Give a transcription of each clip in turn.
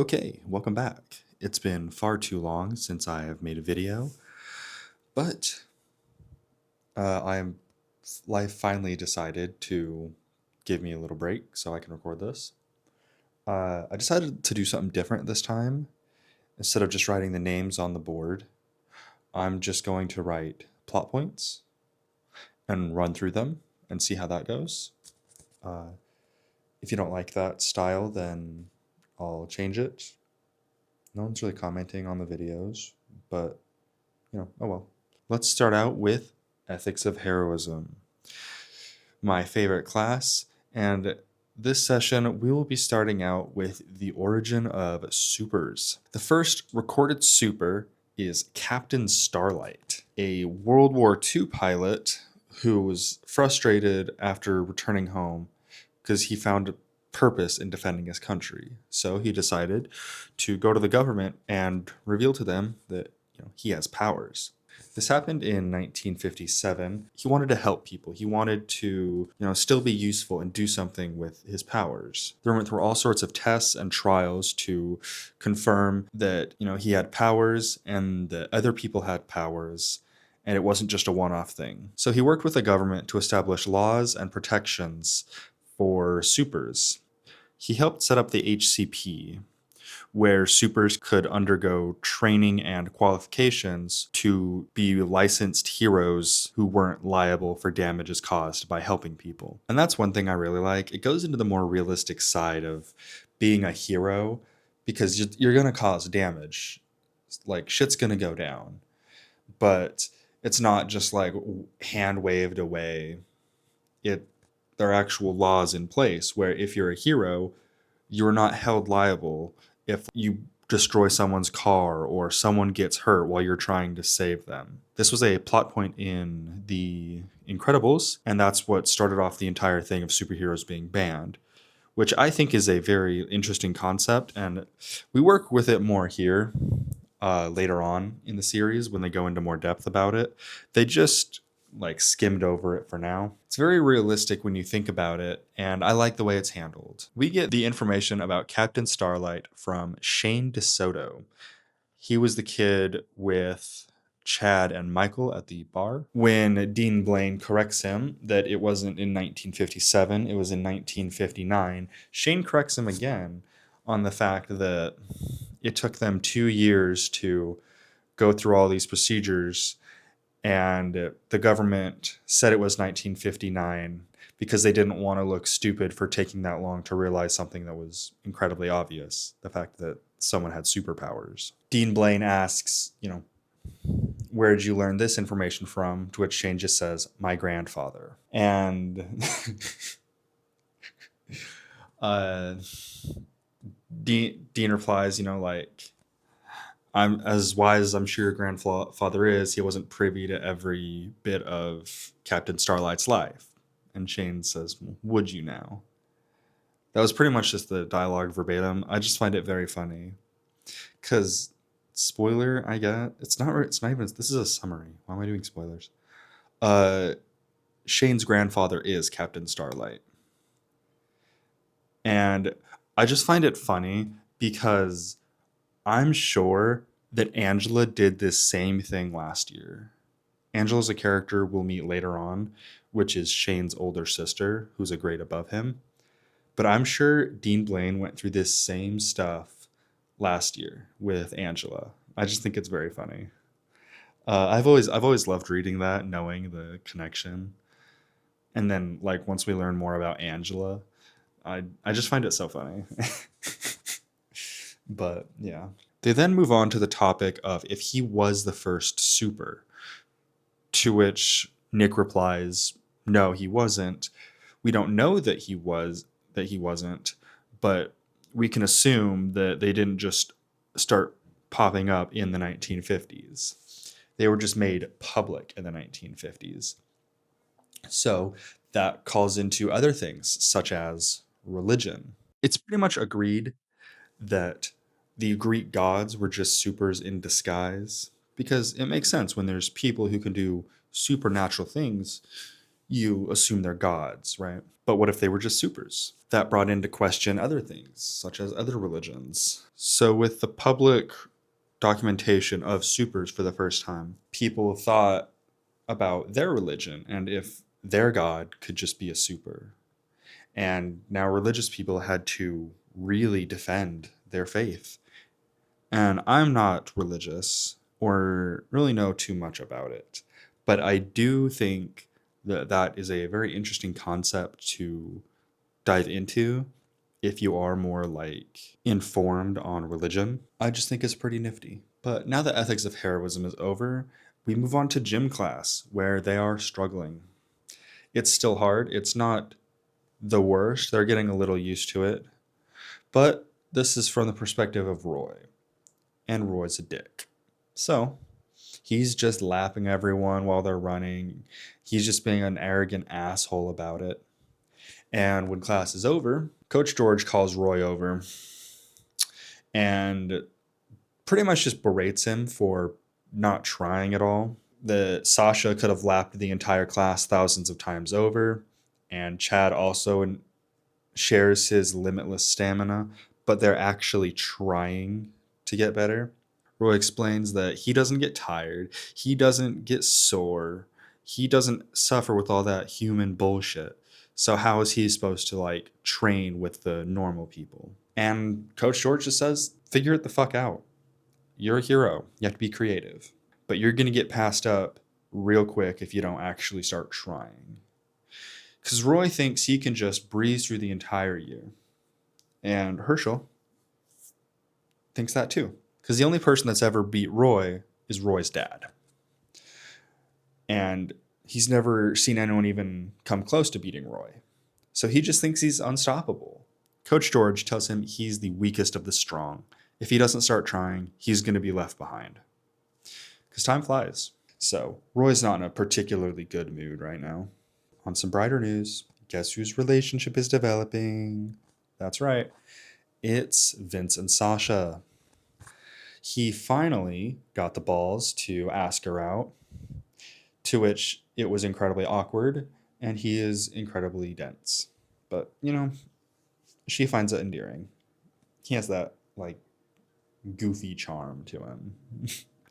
Okay, welcome back. It's been far too long since I have made a video, but I'm life finally decided to give me a little break so I can record this. I decided to do something different this time. Instead of just writing the names on the board, I'm just going to write plot points and run through them and see how that goes. Uh, if you don't like that style, then I'll change it. No one's really commenting on the videos, but oh well. Let's start out with Ethics of Heroism, my favorite class, and this session we will be starting out with the origin of supers. The first recorded super is Captain Starlight, a World War II pilot who was frustrated after returning home because he found purpose in defending his country. So he decided to go to the government and reveal to them that he has powers. This happened in 1957. He wanted to help people. He wanted to, still be useful and do something with his powers. There went through all sorts of tests and trials to confirm that, he had powers and that other people had powers, and it wasn't just a one-off thing. So he worked with the government to establish laws and protections for supers. He helped set up the HCP, where supers could undergo training and qualifications to be licensed heroes who weren't liable for damages caused by helping people. And that's one thing I really like. It goes into the more realistic side of being a hero because you're going to cause damage. Like, shit's going to go down. But it's not just like hand waved away. There are actual laws in place where if you're a hero, you're not held liable if you destroy someone's car or someone gets hurt while you're trying to save them. This was a plot point in The Incredibles, and that's what started off the entire thing of superheroes being banned, which I think is a very interesting concept, and we work with it more here later on in the series when they go into more depth about it. They just skimmed over it for now. It's very realistic when you think about it, and I like the way it's handled. We get the information about Captain Starlight from Shane DeSoto. He was the kid with Chad and Michael at the bar when Dean Blaine corrects him that it wasn't in 1957, it was in 1959. Shane corrects him again on the fact that it took them 2 years to go through all these procedures, and the government said it was 1959 because they didn't want to look stupid for taking that long to realize something that was incredibly obvious, the fact that someone had superpowers. Dean Blaine asks, where did you learn this information from? To which Shane just says, my grandfather. And Dean replies, I'm as wise as I'm sure your grandfather is. He wasn't privy to every bit of Captain Starlight's life. And Shane says, would you now? That was pretty much just the dialogue verbatim. I just find it very funny. Because, spoiler, I get, it's not even, this is a summary. Why am I doing spoilers? Shane's grandfather is Captain Starlight. And I just find it funny because I'm sure that Angela did this same thing last year. Angela's a character we'll meet later on, which is Shane's older sister, who's a grade above him. But I'm sure Dean Blaine went through this same stuff last year with Angela. I just think it's very funny. I've always loved reading that, knowing the connection. And then once we learn more about Angela, I just find it so funny. But yeah. They then move on to the topic of if he was the first super, to which Nick replies, no, he wasn't. We don't know that he wasn't, but we can assume that they didn't just start popping up in the 1950s. They were just made public in the 1950s. So that calls into other things, such as religion. It's pretty much agreed that the Greek gods were just supers in disguise, because it makes sense when there's people who can do supernatural things. you assume they're gods, right? But what if they were just supers? That brought into question other things, such as other religions. So, with the public documentation of supers for the first time, people thought about their religion and if their god could just be a super. And now religious people had to really defend their faith. And I'm not religious or really know too much about it, but I do think that that is a very interesting concept to dive into if you are more like informed on religion. I just think it's pretty nifty. But now that ethics of heroism is over, we move on to gym class where they are struggling. It's still hard. It's not the worst. They're getting a little used to it. But this is from the perspective of Roy. And Roy's a dick. So he's just lapping everyone while they're running. He's just being an arrogant asshole about it. And when class is over, Coach George calls Roy over and pretty much just berates him for not trying at all. The Sasha could have lapped the entire class thousands of times over, and Chad also shares his limitless stamina, but they're actually trying to get better. Roy explains that he doesn't get tired, he doesn't get sore, he doesn't suffer with all that human bullshit. So how is he supposed to like train with the normal people? And Coach George just says, figure it the fuck out. You're a hero. You have to be creative. But you're going to get passed up real quick if you don't actually start trying. Because Roy thinks he can just breeze through the entire year. And Herschel thinks that too. Because the only person that's ever beat Roy is Roy's dad. And he's never seen anyone even come close to beating Roy. So he just thinks he's unstoppable. Coach George tells him he's the weakest of the strong. If he doesn't start trying, he's going to be left behind. Because time flies. So Roy's not in a particularly good mood right now. On some brighter news, guess whose relationship is developing? That's right. It's Vince and Sasha. He finally got the balls to ask her out, to which it was incredibly awkward, and he is incredibly dense. But, you know, she finds it endearing. He has that, like, goofy charm to him.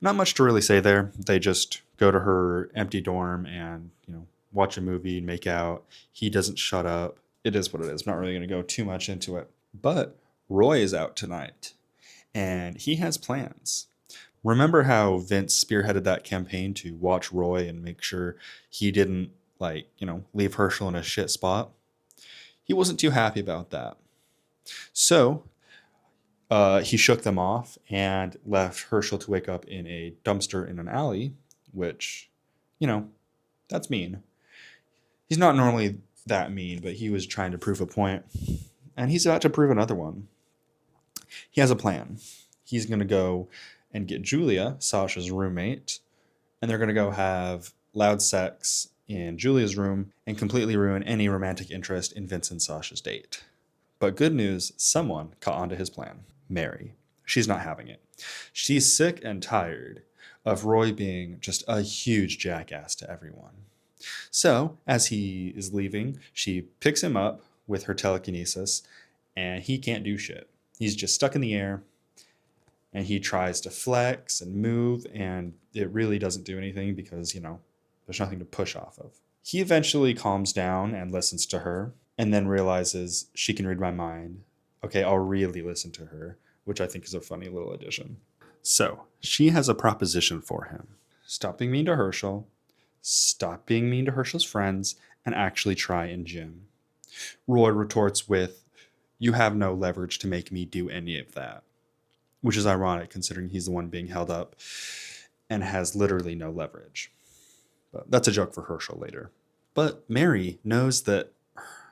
Not much to really say there. They just go to her empty dorm and, you know, watch a movie and make out. He doesn't shut up. It is what it is. I'm not really going to go too much into it. But Roy is out tonight, and he has plans. Remember how Vince spearheaded that campaign to watch Roy and make sure he didn't, like, you know, leave Herschel in a shit spot? He wasn't too happy about that. So he shook them off and left Herschel to wake up in a dumpster in an alley, which, you know, that's mean. He's not normally that mean, but he was trying to prove a point, and he's about to prove another one. He has a plan. He's going to go and get Julia, Sasha's roommate, and they're going to go have loud sex in Julia's room and completely ruin any romantic interest in Vince and Sasha's date. But good news, someone caught on to his plan. Mary. She's not having it. She's sick and tired of Roy being just a huge jackass to everyone. So, as he is leaving, she picks him up with her telekinesis, and he can't do shit. He's just stuck in the air, and he tries to flex and move, and it really doesn't do anything because, you know, there's nothing to push off of. He eventually calms down and listens to her, and then realizes she can read my mind. Okay, I'll really listen to her, which I think is a funny little addition. So, she has a proposition for him. Stop being mean to Herschel, stop being mean to Herschel's friends, and actually try and gym. Roy retorts with, you have no leverage to make me do any of that. Which is ironic considering he's the one being held up and has literally no leverage. But that's a joke for Herschel later. But Mary knows that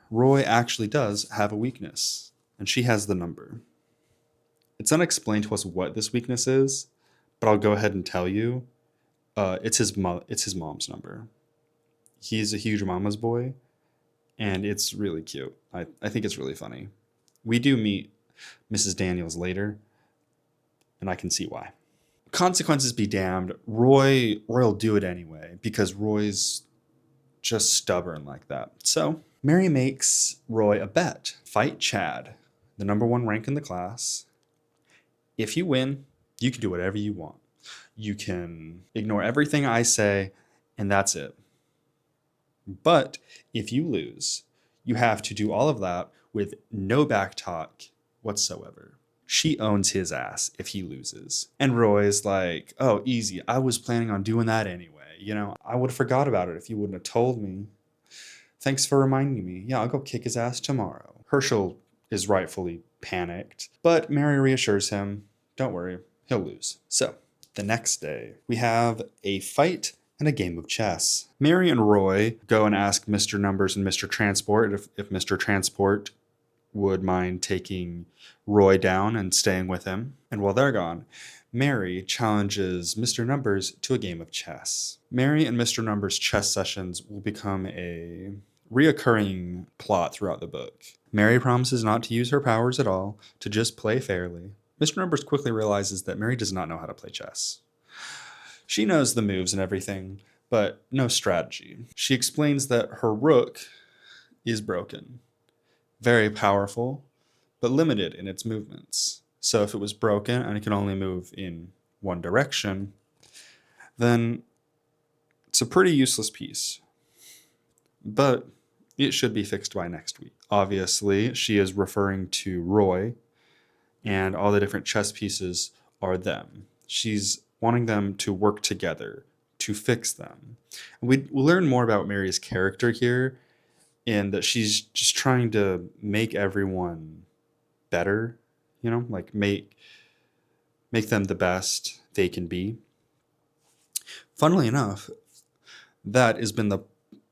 Roy actually does have a weakness, and she has the number. It's unexplained to us what this weakness is, but I'll go ahead and tell you. It's his mom's number. He's a huge mama's boy, and it's really cute. I think it's really funny. We do meet Mrs. Daniels later, and I can see why. Consequences be damned. Roy will do it anyway because Roy's just stubborn like that. So Mary makes Roy a bet. Fight Chad, the number 1 rank in the class. If you win, you can do whatever you want. You can ignore everything I say, and that's it. But if you lose, you have to do all of that with no back talk whatsoever. She owns his ass if he loses. And Roy's like, oh, easy. I was planning on doing that anyway. I would have forgot about it if you wouldn't have told me. Thanks for reminding me. Yeah, I'll go kick his ass tomorrow. Herschel is rightfully panicked, but Mary reassures him, don't worry, he'll lose. So, the next day, we have a fight and a game of chess. Mary and Roy go and ask Mr. Numbers and Mr. Transport if Mr. Transport would mind taking Roy down and staying with him. And while they're gone, Mary challenges Mr. Numbers to a game of chess. Mary and Mr. Numbers' chess sessions will become a reoccurring plot throughout the book. Mary promises not to use her powers at all, to just play fairly. Mr. Numbers quickly realizes that Mary does not know how to play chess. She knows the moves and everything, but no strategy. She explains that her rook is broken. Very powerful, but limited in its movements. So if it was broken and it can only move in one direction, then it's a pretty useless piece. But it should be fixed by next week. Obviously, she is referring to Roy, and all the different chess pieces are them. She's wanting them to work together to fix them. We'll learn more about Mary's character here, in that she's just trying to make everyone better, like make them the best they can be. Funnily enough, that has been the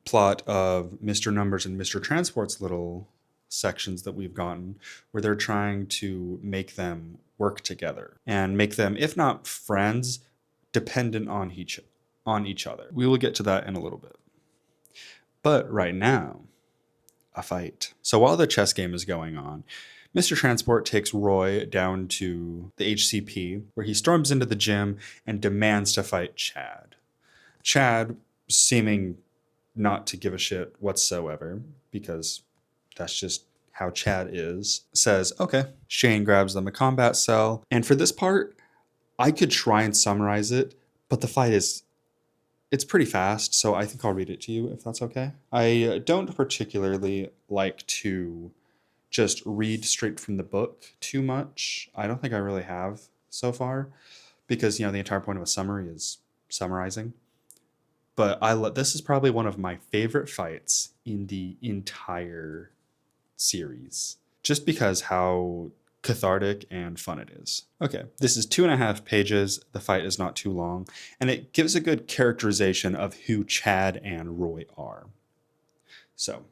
plot of Mr. Numbers and Mr. Transport's little sections that we've gotten, where they're trying to make them work together and make them, if not friends, dependent on each other. We will get to that in a little bit. But right now, a fight. So while the chess game is going on, Mr. Transport takes Roy down to the HCP, where he storms into the gym and demands to fight Chad. Chad, seeming not to give a shit whatsoever, because that's just how Chad is, says, okay. Shane grabs them a combat cell. And for this part, I could try and summarize it, but the fight it's pretty fast, so I think I'll read it to you if that's okay. I don't particularly like to just read straight from the book too much. I don't think I really have so far, because, the entire point of a summary is summarizing. But this is probably one of my favorite fights in the entire series, just because how cathartic and fun it is. Okay, this is 2.5 pages. The fight is not too long, and it gives a good characterization of who Chad and Roy are. So,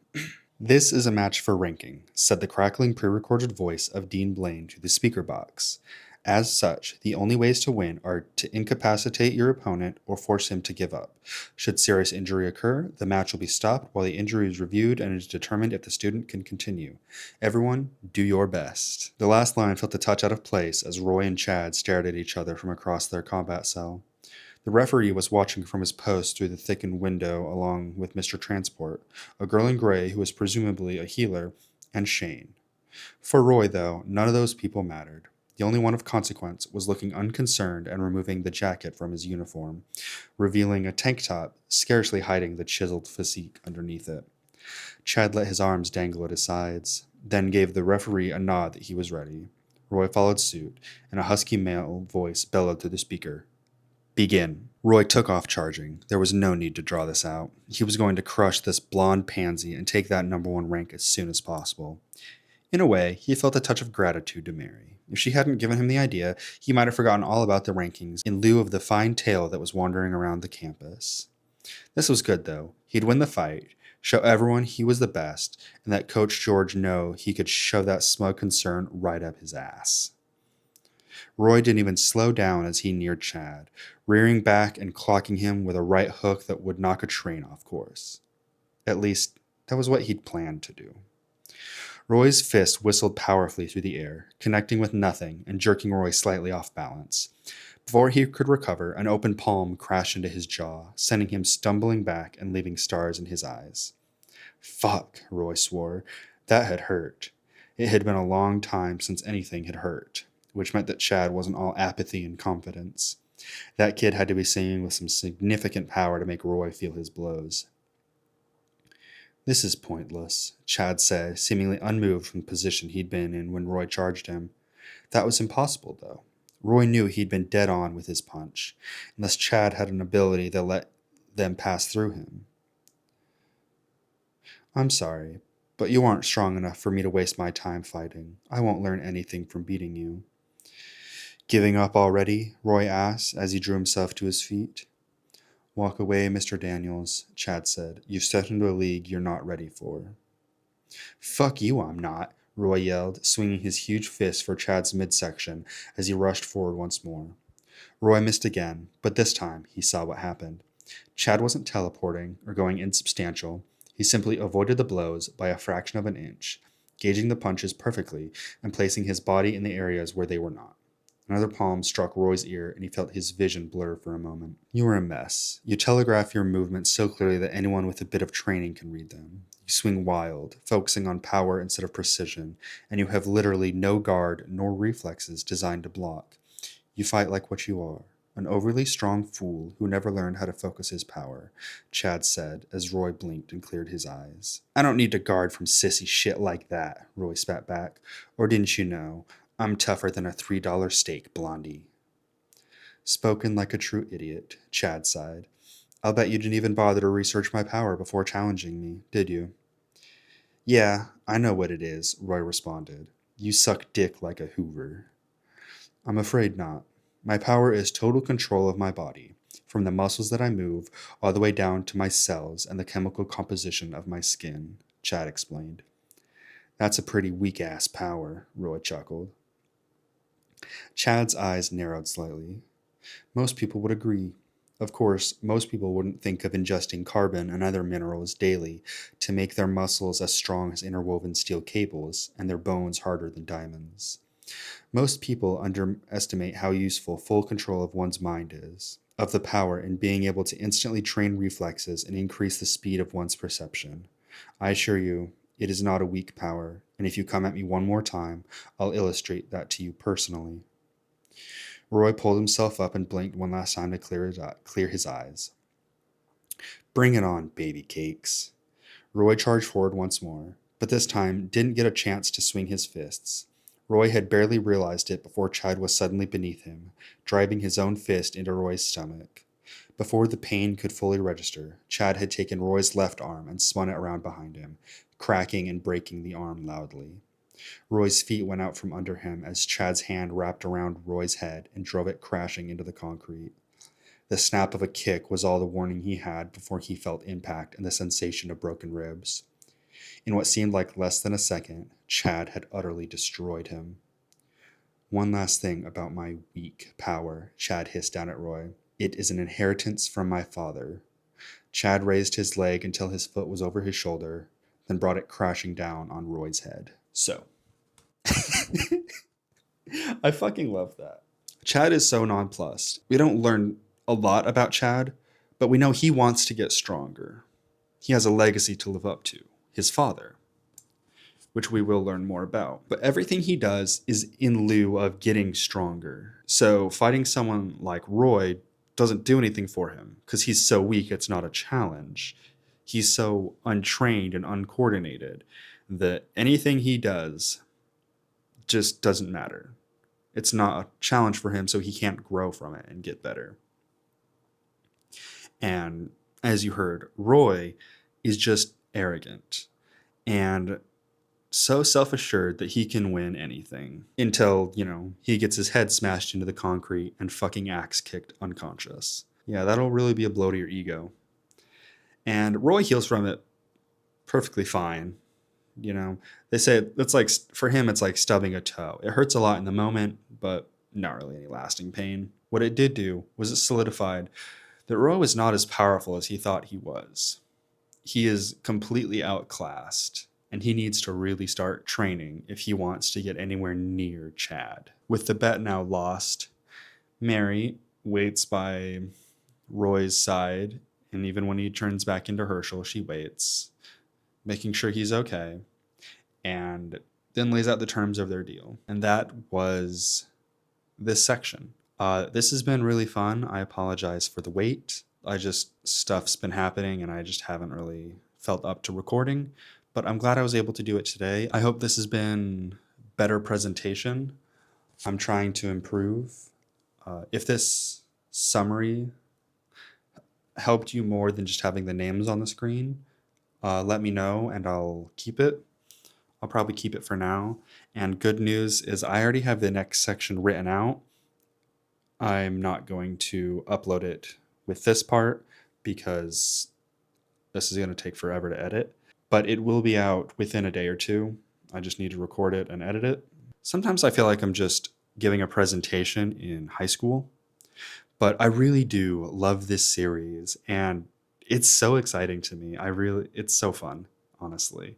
this is a match for ranking, said the crackling pre-recorded voice of Dean Blaine to the speaker box. As such, the only ways to win are to incapacitate your opponent or force him to give up. Should serious injury occur, the match will be stopped while the injury is reviewed and it is determined if the student can continue. Everyone, do your best. The last line felt a touch out of place as Roy and Chad stared at each other from across their combat cell. The referee was watching from his post through the thickened window along with Mr. Transport, a girl in gray who was presumably a healer, and Shane. For Roy, though, none of those people mattered. The only one of consequence was looking unconcerned and removing the jacket from his uniform, revealing a tank top, scarcely hiding the chiseled physique underneath it. Chad let his arms dangle at his sides, then gave the referee a nod that he was ready. Roy followed suit, and a husky male voice bellowed through the speaker. Begin. Roy took off charging. There was no need to draw this out. He was going to crush this blonde pansy and take that number 1 rank as soon as possible. In a way, he felt a touch of gratitude to Mary. If she hadn't given him the idea, he might have forgotten all about the rankings in lieu of the fine tale that was wandering around the campus. This was good, though. He'd win the fight, show everyone he was the best, and let Coach George know he could shove that smug concern right up his ass. Roy didn't even slow down as he neared Chad, rearing back and clocking him with a right hook that would knock a train off course. At least, that was what he'd planned to do. Roy's fist whistled powerfully through the air, connecting with nothing and jerking Roy slightly off balance. Before he could recover, an open palm crashed into his jaw, sending him stumbling back and leaving stars in his eyes. Fuck, Roy swore. That had hurt. It had been a long time since anything had hurt, which meant that Chad wasn't all apathy and confidence. That kid had to be singing with some significant power to make Roy feel his blows. This is pointless, Chad said, seemingly unmoved from the position he'd been in when Roy charged him. That was impossible, though. Roy knew he'd been dead on with his punch, unless Chad had an ability that let them pass through him. I'm sorry, but you aren't strong enough for me to waste my time fighting. I won't learn anything from beating you. Giving up already? Roy asked as he drew himself to his feet. Walk away, Mr. Daniels, Chad said. You've stepped into a league you're not ready for. Fuck you, I'm not, Roy yelled, swinging his huge fist for Chad's midsection as he rushed forward once more. Roy missed again, but this time he saw what happened. Chad wasn't teleporting or going insubstantial. He simply avoided the blows by a fraction of an inch, gauging the punches perfectly and placing his body in the areas where they were not. Another palm struck Roy's ear, and he felt his vision blur for a moment. You are a mess. You telegraph your movements so clearly that anyone with a bit of training can read them. You swing wild, focusing on power instead of precision, and you have literally no guard nor reflexes designed to block. You fight like what you are, an overly strong fool who never learned how to focus his power, Chad said as Roy blinked and cleared his eyes. I don't need to guard from sissy shit like that, Roy spat back. Or didn't you know? I'm tougher than a $3 steak, Blondie. Spoken like a true idiot, Chad sighed. I'll bet you didn't even bother to research my power before challenging me, did you? Yeah, I know what it is, Roy responded. You suck dick like a Hoover. I'm afraid not. My power is total control of my body, from the muscles that I move all the way down to my cells and the chemical composition of my skin, Chad explained. That's a pretty weak-ass power, Roy chuckled. Chad's eyes narrowed slightly. Most people would agree. Of course, most people wouldn't think of ingesting carbon and other minerals daily to make their muscles as strong as interwoven steel cables and their bones harder than diamonds. Most people underestimate how useful full control of one's mind is, of the power in being able to instantly train reflexes and increase the speed of one's perception. I assure you, it is not a weak power, and if you come at me one more time, I'll illustrate that to you personally. Roy pulled himself up and blinked one last time to clear his eyes. Bring it on, baby cakes. Roy charged forward once more, but this time didn't get a chance to swing his fists. Roy had barely realized it before Chad was suddenly beneath him, driving his own fist into Roy's stomach. Before the pain could fully register, Chad had taken Roy's left arm and spun it around behind him, cracking and breaking the arm loudly. Roy's feet went out from under him as Chad's hand wrapped around Roy's head and drove it crashing into the concrete. The snap of a kick was all the warning he had before he felt impact and the sensation of broken ribs. In what seemed like less than a second, Chad had utterly destroyed him. One last thing about my weak power, Chad hissed down at Roy. It is an inheritance from my father. Chad raised his leg until his foot was over his shoulder, then brought it crashing down on Roy's head. So. I fucking love that. Chad is so nonplussed. We don't learn a lot about Chad, but we know he wants to get stronger. He has a legacy to live up to, his father, which we will learn more about. But everything he does is in lieu of getting stronger. So fighting someone like Roy doesn't do anything for him because he's so weak it's not a challenge. He's so untrained and uncoordinated that anything he does just doesn't matter. It's not a challenge for him, so he can't grow from it and get better. And as you heard, Roy is just arrogant and so self-assured that he can win anything until, he gets his head smashed into the concrete and fucking axe kicked unconscious. Yeah, that'll really be a blow to your ego. And Roy heals from it perfectly fine. They say it's like, for him, it's like stubbing a toe. It hurts a lot in the moment, but not really any lasting pain. What it did do was it solidified that Roy was not as powerful as he thought he was. He is completely outclassed, and he needs to really start training if he wants to get anywhere near Chad. With the bet now lost, Mary waits by Roy's side, and even when he turns back into Herschel, she waits, making sure he's okay, and then lays out the terms of their deal. And that was this section. This has been really fun. I apologize for the wait. Stuff's been happening and I just haven't really felt up to recording, but I'm glad I was able to do it today. I hope this has been better presentation. I'm trying to improve. If this summary helped you more than just having the names on the screen, let me know and I'll keep it. I'll probably keep it for now. And good news is I already have the next section written out. I'm not going to upload it with this part because this is going to take forever to edit, but it will be out within a day or two. I just need to record it and edit it. Sometimes I feel like I'm just giving a presentation in high school, but I really do love this series and it's so exciting to me. It's so fun, honestly.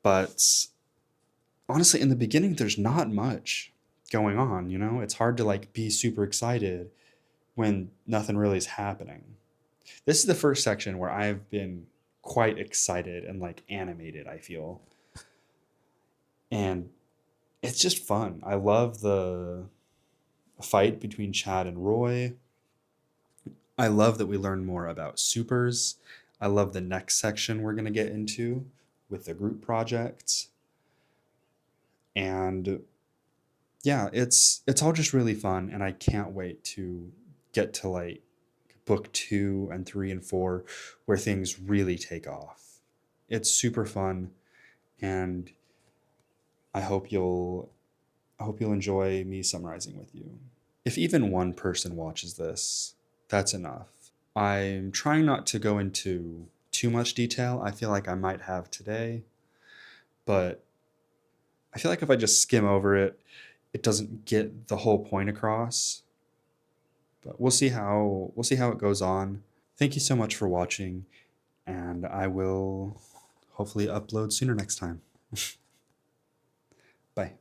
But honestly, in the beginning, there's not much going on, you know? It's hard to like be super excited when nothing really is happening. This is the first section where I've been quite excited and like animated, I feel. And it's just fun. I love the fight between Chad and Roy. I love that we learn more about supers. I love the next section we're going to get into with the group projects. And yeah, it's all just really fun and I can't wait to get to like book 2 and 3 and 4 where things really take off. It's super fun and I hope you'll enjoy me summarizing with you. If even one person watches this, that's enough. I'm trying not to go into too much detail. I feel like I might have today, but I feel like if I just skim over it, it doesn't get the whole point across. But we'll see how it goes on. Thank you so much for watching, and I will hopefully upload sooner next time.